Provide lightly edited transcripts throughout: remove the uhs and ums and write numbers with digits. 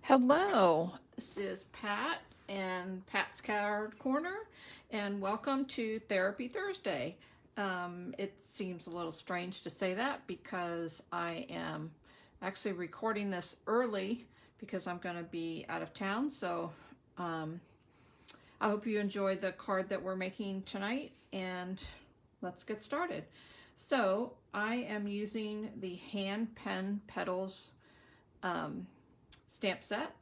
Hello, this is Pat and Pat's Card Corner, and welcome to Therapy Thursday. It seems a little strange to say that because I am actually recording this early because I'm going to be out of town. So I hope you enjoy the card that we're making tonight, and let's get started. So I am using the Hand Pen Petals stamp set,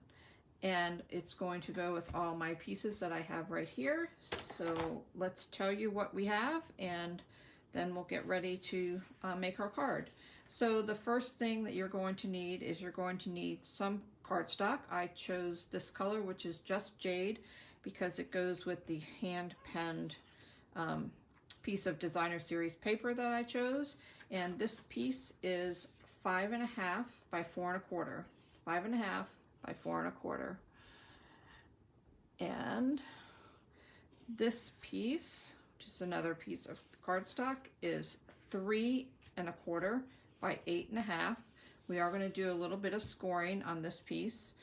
and it's going to go with all my pieces that I have right here. So let's tell you what we have, and then we'll get ready to make our card. So the first thing that you're going to need is you're going to need some cardstock. I chose this color, which is Just Jade, because it goes with the hand penned piece of designer series paper that I chose. And this piece is 5.5 by 4.25. 5.5 by 4.25. And this piece, which is another piece of cardstock, is 3.25 by 8.5. We are going to do a little bit of scoring on this piece.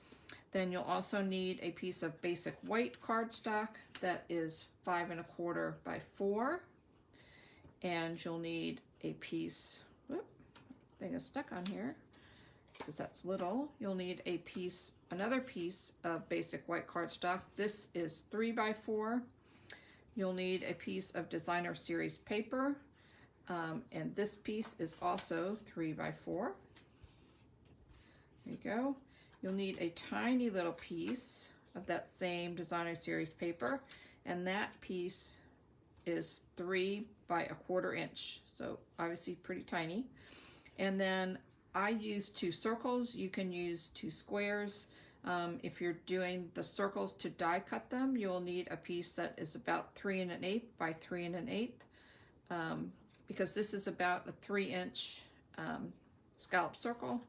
Then you'll also need a piece of basic white cardstock that is 5.25 by 4. And you'll need a piece, thing is stuck on here because that's little. You'll need a piece, another piece of basic white cardstock. This is 3 by 4. You'll need a piece of designer series paper, and this piece is also 3 by 4. There you go. You'll need a tiny little piece of that same designer series paper, and that piece is 3 by 1/4 inch, so obviously pretty tiny. And then I use 2 circles. You can use 2 squares. If you're doing the circles to die cut them, you'll need a piece that is about 3 1/8 by 3 1/8, because this is about a 3-inch scallop circle.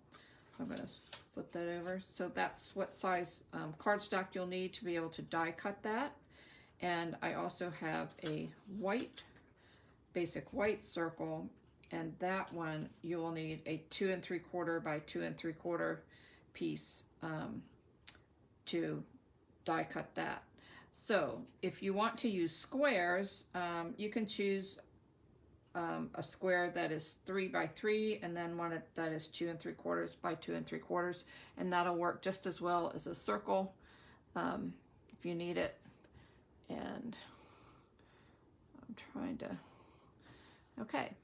So I'm going to flip that over. So that's what size cardstock you'll need to be able to die cut that. And I also have a white, basic white circle, and that one you will need a 2 3/4 by 2 3/4 piece to die cut that. So if you want to use squares, you can choose a square that is 3 by 3, and then one that is 2 3/4 by 2 3/4, and that'll work just as well as a circle if you need it. And I'm trying to, okay.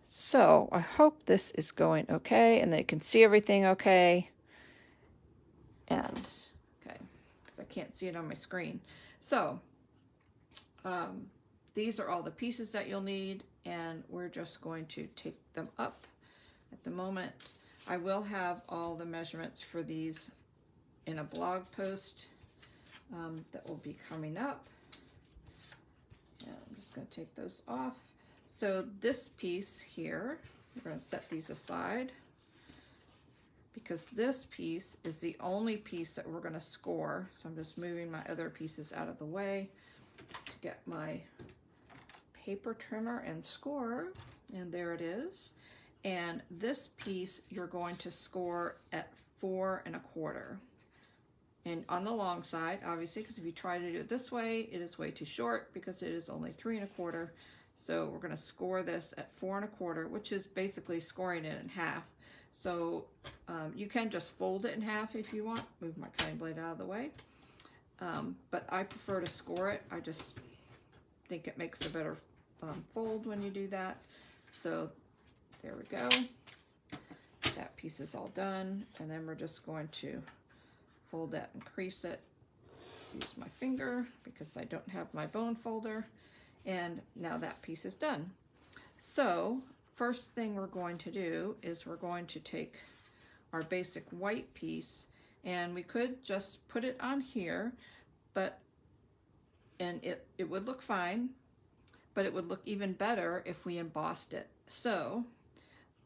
So I hope this is going okay and they can see everything okay. And okay, because I can't see it on my screen. So these are all the pieces that you'll need, and we're just going to take them up at the moment. I will have all the measurements for these in a blog post that will be coming up. And I'm just going to take those off. So this piece here, we're going to set these aside because this piece is the only piece that we're going to score. So I'm just moving my other pieces out of the way to get my paper trimmer and score. And there it is. And this piece you're going to score at 4 1/4. And on the long side, obviously, because if you try to do it this way, it is way too short because it is only 3 1/4. So we're going to score this at 4 1/4, which is basically scoring it in half. So you can just fold it in half if you want. Move my cutting blade out of the way. But I prefer to score it. I just think it makes a better fold when you do that. So there we go. That piece is all done. And then we're just going to fold that and crease it. Use my finger because I don't have my bone folder. And now that piece is done. So first thing we're going to do is we're going to take our basic white piece, and we could just put it on here, and it would look fine, but it would look even better if we embossed it. So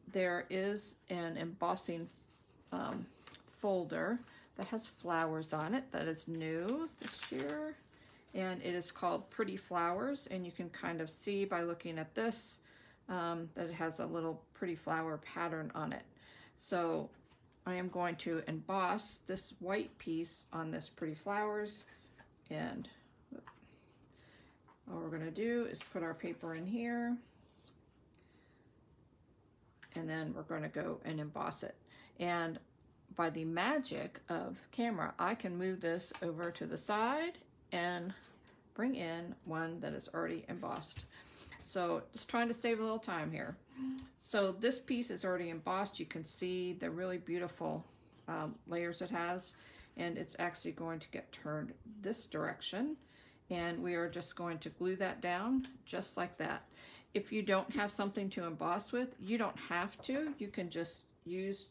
there is an embossing folder that has flowers on it that is new this year, and it is called Pretty Flowers, and you can kind of see by looking at this that it has a little pretty flower pattern on it. So I am going to emboss this white piece on this pretty flowers, and all we're going to do is put our paper in here, and then we're going to go and emboss it. And by the magic of camera, I can move this over to the side and bring in one that is already embossed. So just trying to save a little time here. So this piece is already embossed. You can see the really beautiful layers it has, and it's actually going to get turned this direction, and we are just going to glue that down just like that. If you don't have something to emboss with, you don't have to. You can just use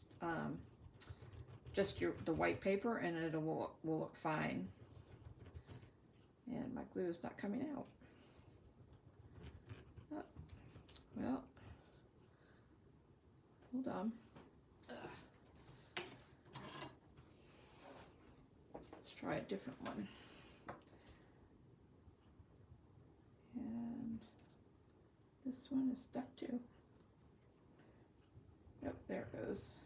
the white paper, and it will look fine. And my glue is not coming out. Oh, well, hold on. Let's try a different one. And this one is stuck too. Yep, there it goes.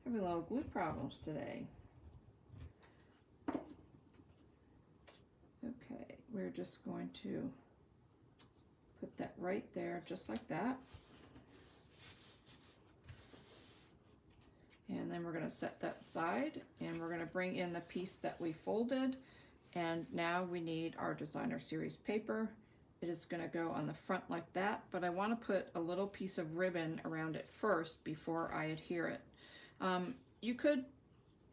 Having a little glue problems today. Okay, we're just going to put that right there, just like that. And then we're going to set that aside, and we're going to bring in the piece that we folded. And now we need our designer series paper. It is going to go on the front like that, but I want to put a little piece of ribbon around it first before I adhere it. You could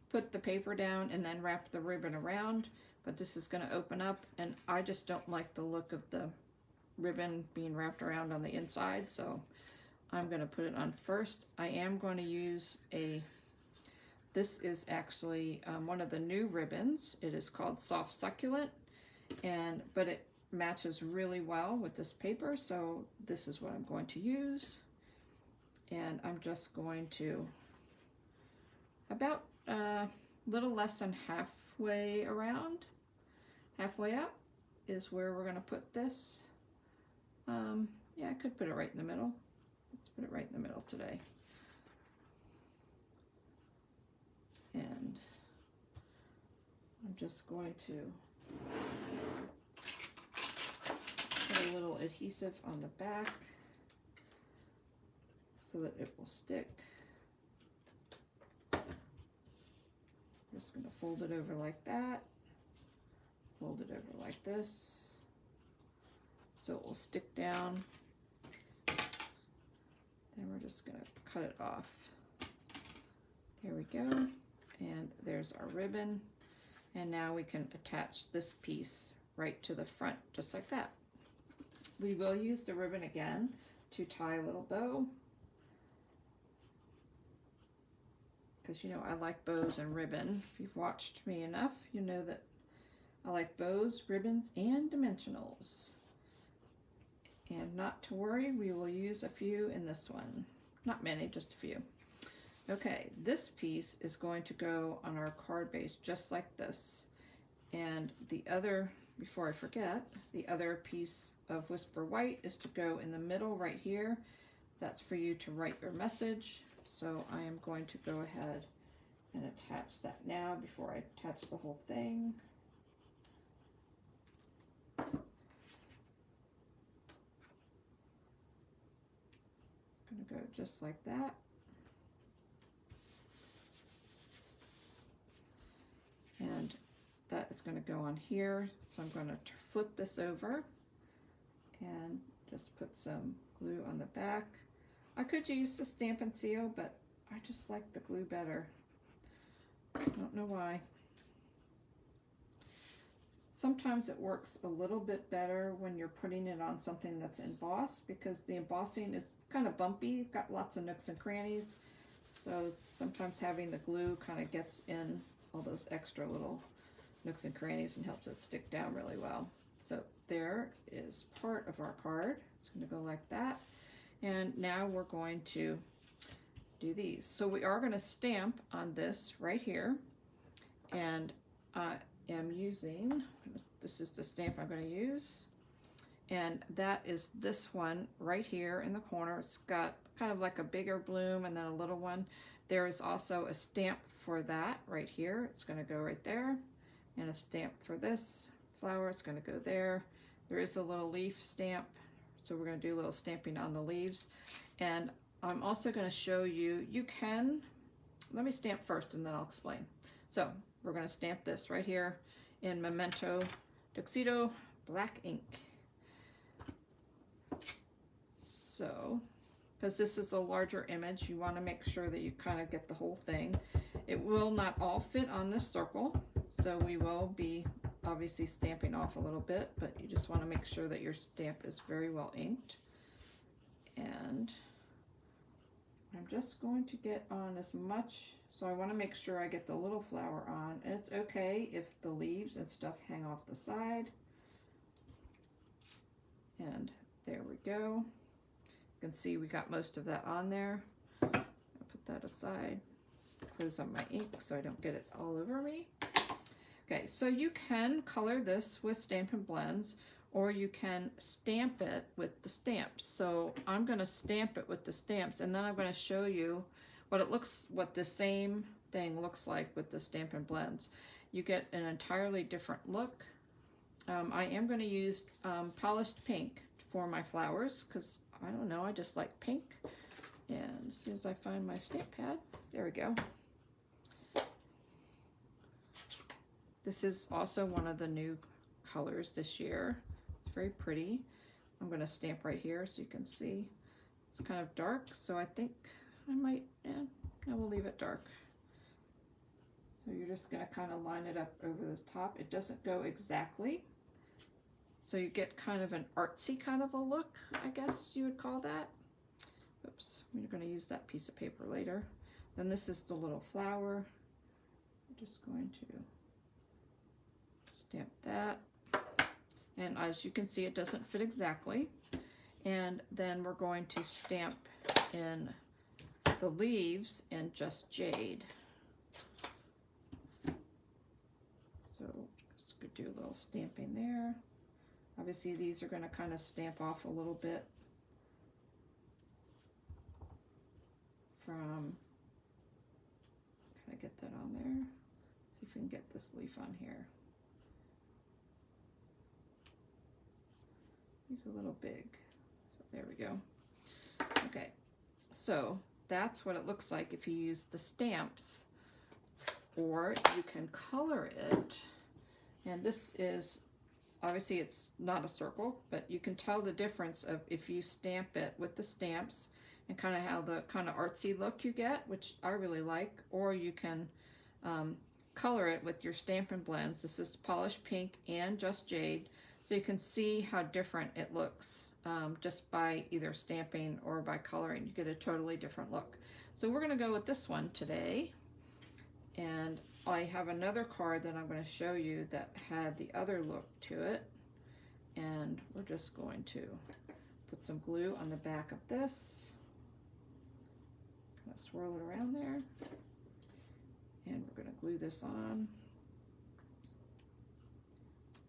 put the paper down and then wrap the ribbon around, but this is going to open up, and I just don't like the look of the ribbon being wrapped around on the inside, so I'm going to put it on first. I am going to use this is actually one of the new ribbons. It is called Soft Succulent, but it matches really well with this paper, so this is what I'm going to use. And I'm just going to, about a little less than halfway around, halfway up is where we're going to put this. Yeah, I could put it right in the middle. Let's put it right in the middle today. And I'm just going to put a little adhesive on the back so that it will stick. I'm just going to fold it over like that, fold it over like this, so it will stick down. Then we're just going to cut it off. There we go, and there's our ribbon. And now we can attach this piece right to the front, just like that. We will use the ribbon again to tie a little bow, because you know I like bows and ribbon. If you've watched me enough, you know that I like bows, ribbons, and dimensionals. And not to worry, we will use a few in this one. Not many, just a few. Okay, this piece is going to go on our card base just like this. And the other, before I forget, the other piece of Whisper White is to go in the middle right here. That's for you to write your message. So I am going to go ahead and attach that now before I attach the whole thing. It's going to go just like that. And that is going to go on here. So I'm going to flip this over and just put some glue on the back. I could use the Stampin' Seal, but I just like the glue better. I don't know why. Sometimes it works a little bit better when you're putting it on something that's embossed, because the embossing is kind of bumpy, got lots of nooks and crannies. So sometimes having the glue kind of gets in all those extra little nooks and crannies and helps it stick down really well. So there is part of our card. It's going to go like that. And now we're going to do these. So we are going to stamp on this right here. And I am using, this is the stamp I'm going to use. And that is this one right here in the corner. It's got kind of like a bigger bloom and then a little one. there is also a stamp for that right here. It's going to go right there, and a stamp for this flower. It's going to go there. There is a little leaf stamp, so we're going to do a little stamping on the leaves. And I'm also going to show you, you can, let me stamp first and then I'll explain. So we're going to stamp this right here in Memento Tuxedo black ink. So, because this is a larger image, you want to make sure that you kind of get the whole thing. It will not all fit on this circle, so we will be obviously stamping off a little bit, but you just want to make sure that your stamp is very well inked. And I'm just going to get on as much, so I want to make sure I get the little flower on, and it's okay if the leaves and stuff hang off the side. And there we go. You can see we got most of that on there. I'll put that aside, close on my ink so I don't get it all over me. Okay, so you can color this with Stampin' Blends, or you can stamp it with the stamps. So I'm going to stamp it with the stamps, and then I'm going to show you what the same thing looks like with the Stampin' Blends. You get an entirely different look. I am going to use polished pink for my flowers because I don't know, I just like pink. And as soon as I find my stamp pad, there we go. This is also one of the new colors this year. It's very pretty. I'm going to stamp right here so you can see. It's kind of dark, so I think I might, no, we'll leave it dark. So you're just going to kind of line it up over the top. It doesn't go exactly, so you get kind of an artsy kind of a look, I guess you would call that. Oops, we're going to use that piece of paper later. Then this is the little flower. I'm just going to stamp that. And as you can see, it doesn't fit exactly. And then we're going to stamp in the leaves in Just Jade. So just gonna do a little stamping there. Obviously these are going to kind of stamp off a little bit from, can I get that on there? See if we can get this leaf on here. He's a little big, so there we go. Okay, so that's what it looks like if you use the stamps, or you can color it. And this is, obviously it's not a circle, but you can tell the difference of if you stamp it with the stamps and kind of how the kind of artsy look you get, which I really like, or you can color it with your Stampin' Blends. This is Polished Pink and Just Jade, so you can see how different it looks just by either stamping or by coloring. You get a totally different look. So we're going to go with this one today, and I have another card that I'm going to show you that had the other look to it, and we're just going to put some glue on the back of this, kind of swirl it around there, and we're going to glue this on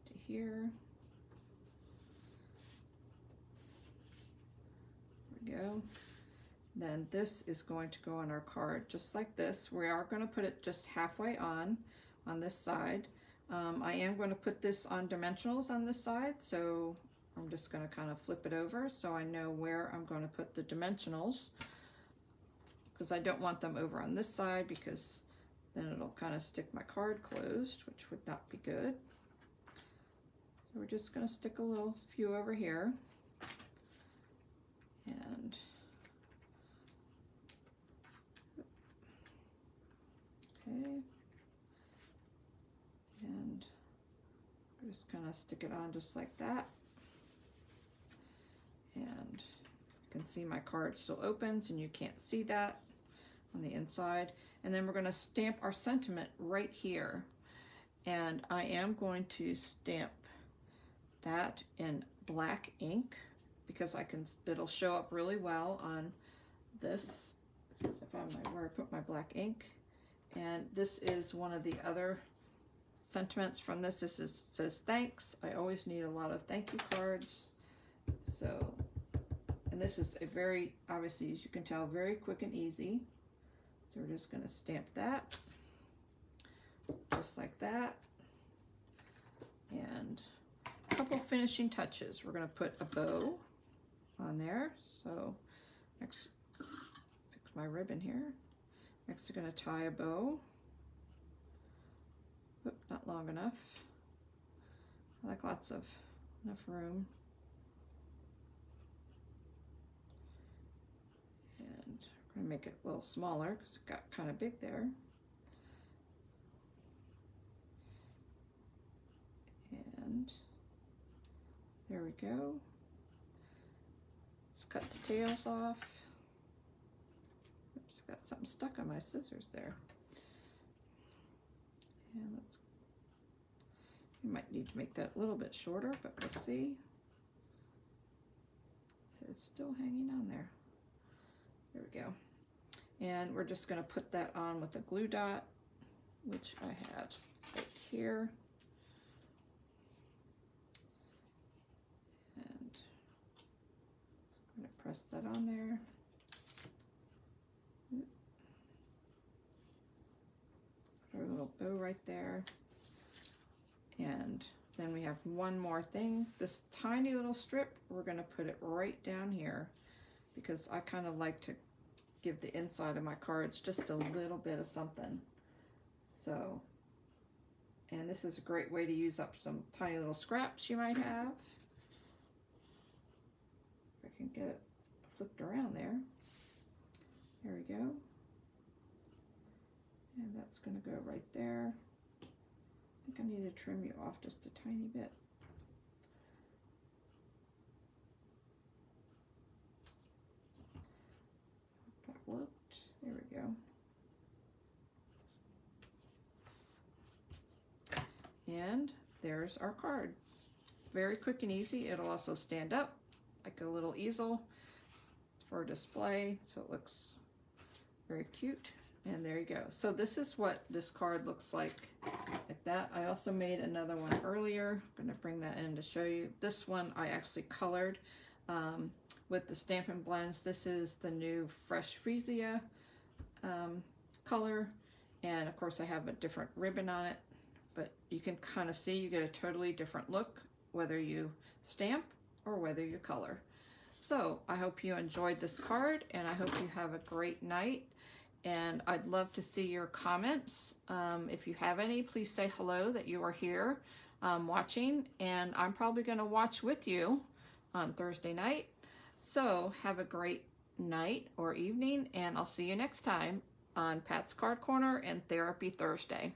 to here. There we go. Then this is going to go on our card just like this. We are going to put it just halfway on this side. I am going to put this on dimensionals on this side, so I'm just going to kind of flip it over so I know where I'm going to put the dimensionals, because I don't want them over on this side because then it'll kind of stick my card closed, which would not be good. So we're just going to stick a little few over here. And okay, and we're just kind of stick it on just like that. And you can see my card still opens, and you can't see that on the inside. And then we're going to stamp our sentiment right here. And I am going to stamp that in black ink because it'll show up really well on this. This is where I put my black ink. And this is one of the other sentiments from this. This says thanks. I always need a lot of thank you cards. So, and this is a very, obviously, as you can tell, very quick and easy. So we're just going to stamp that just like that. And a couple finishing touches. We're going to put a bow on there. So next, fix my ribbon here. Next we're going to tie a bow. Oop, not long enough. I like enough room. And we're going to make it a little smaller because it got kind of big there. And there we go. Let's cut the tails off. Oops, got something stuck on my scissors there. And you might need to make that a little bit shorter, but we'll see. It's still hanging on there. There we go. And we're just going to put that on with a glue dot, which I have right here. And I'm going to press that on there. Put our little bow right there. And then we have one more thing. This tiny little strip, we're going to put it right down here because I kind of like to give the inside of my cards just a little bit of something. So, and this is a great way to use up some tiny little scraps you might have. If I can get it flipped around there. There we go. And that's going to go right there. I think I need to trim you off just a tiny bit. That worked. There we go. And there's our card. Very quick and easy. It'll also stand up like a little easel for display, so it looks very cute. And there you go. So this is what this card looks like that. I also made another one earlier. I'm going to bring that in to show you. This one I actually colored with the Stampin' Blends. This is the new Fresh Freesia color. And of course I have a different ribbon on it. But you can kind of see you get a totally different look whether you stamp or whether you color. So I hope you enjoyed this card and I hope you have a great night. And I'd love to see your comments. If you have any, please say hello that you are here watching. And I'm probably going to watch with you on Thursday night. So have a great night or evening, and I'll see you next time on Pat's Card Corner and Therapy Thursday.